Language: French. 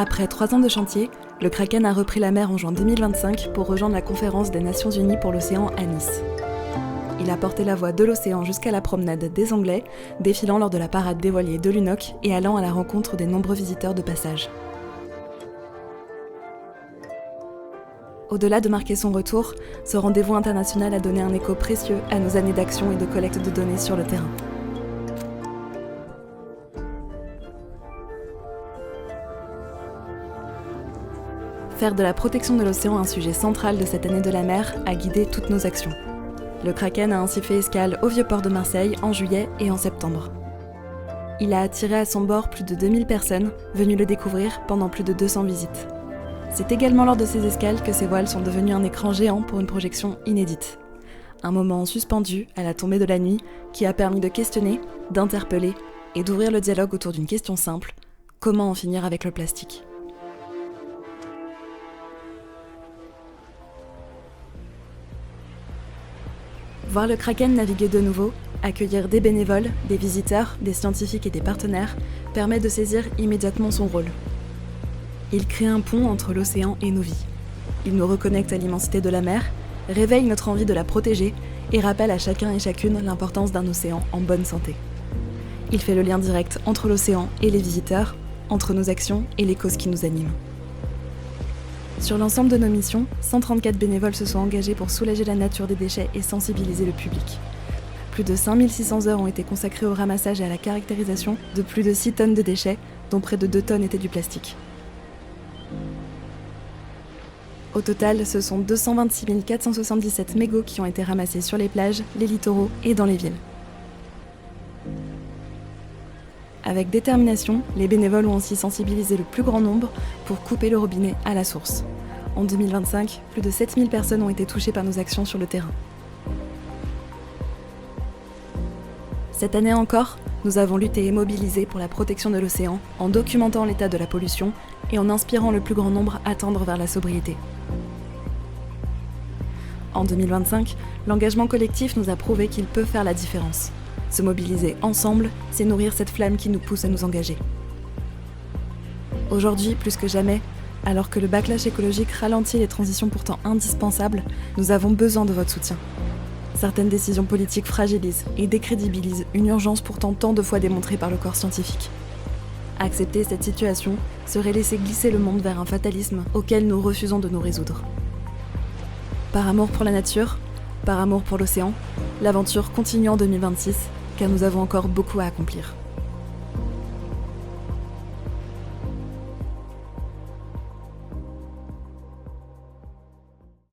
Après 3 ans de chantier, le Kraken a repris la mer en juin 2025 pour rejoindre la conférence des Nations Unies pour l'océan à Nice. Il a porté la voie de l'océan jusqu'à la promenade des Anglais, défilant lors de la parade des voiliers de l'UNOC et allant à la rencontre des nombreux visiteurs de passage. Au-delà de marquer son retour, ce rendez-vous international a donné un écho précieux à nos années d'action et de collecte de données sur le terrain. Faire de la protection de l'océan un sujet central de cette année de la mer a guidé toutes nos actions. Le Kraken a ainsi fait escale au Vieux-Port de Marseille en juillet et en septembre. Il a attiré à son bord plus de 2000 personnes venues le découvrir pendant plus de 200 visites. C'est également lors de ces escales que ces voiles sont devenues un écran géant pour une projection inédite. Un moment suspendu à la tombée de la nuit qui a permis de questionner, d'interpeller et d'ouvrir le dialogue autour d'une question simple: comment en finir avec le plastique ? Voir le Kraken naviguer de nouveau, accueillir des bénévoles, des visiteurs, des scientifiques et des partenaires permet de saisir immédiatement son rôle. Il crée un pont entre l'océan et nos vies. Il nous reconnecte à l'immensité de la mer, réveille notre envie de la protéger et rappelle à chacun et chacune l'importance d'un océan en bonne santé. Il fait le lien direct entre l'océan et les visiteurs, entre nos actions et les causes qui nous animent. Sur l'ensemble de nos missions, 134 bénévoles se sont engagés pour soulager la nature des déchets et sensibiliser le public. Plus de 5600 heures ont été consacrées au ramassage et à la caractérisation de plus de 6 tonnes de déchets, dont près de 2 tonnes étaient du plastique. Au total, ce sont 226 477 mégots qui ont été ramassés sur les plages, les littoraux et dans les villes. Avec détermination, les bénévoles ont aussi sensibilisé le plus grand nombre pour couper le robinet à la source. En 2025, plus de 7000 personnes ont été touchées par nos actions sur le terrain. Cette année encore, nous avons lutté et mobilisé pour la protection de l'océan en documentant l'état de la pollution et en inspirant le plus grand nombre à tendre vers la sobriété. En 2025, l'engagement collectif nous a prouvé qu'il peut faire la différence. Se mobiliser ensemble, c'est nourrir cette flamme qui nous pousse à nous engager. Aujourd'hui, plus que jamais, alors que le backlash écologique ralentit les transitions pourtant indispensables, nous avons besoin de votre soutien. Certaines décisions politiques fragilisent et décrédibilisent une urgence pourtant tant de fois démontrée par le corps scientifique. Accepter cette situation serait laisser glisser le monde vers un fatalisme auquel nous refusons de nous résoudre. Par amour pour la nature, par amour pour l'océan, l'aventure continue en 2026, car nous avons encore beaucoup à accomplir.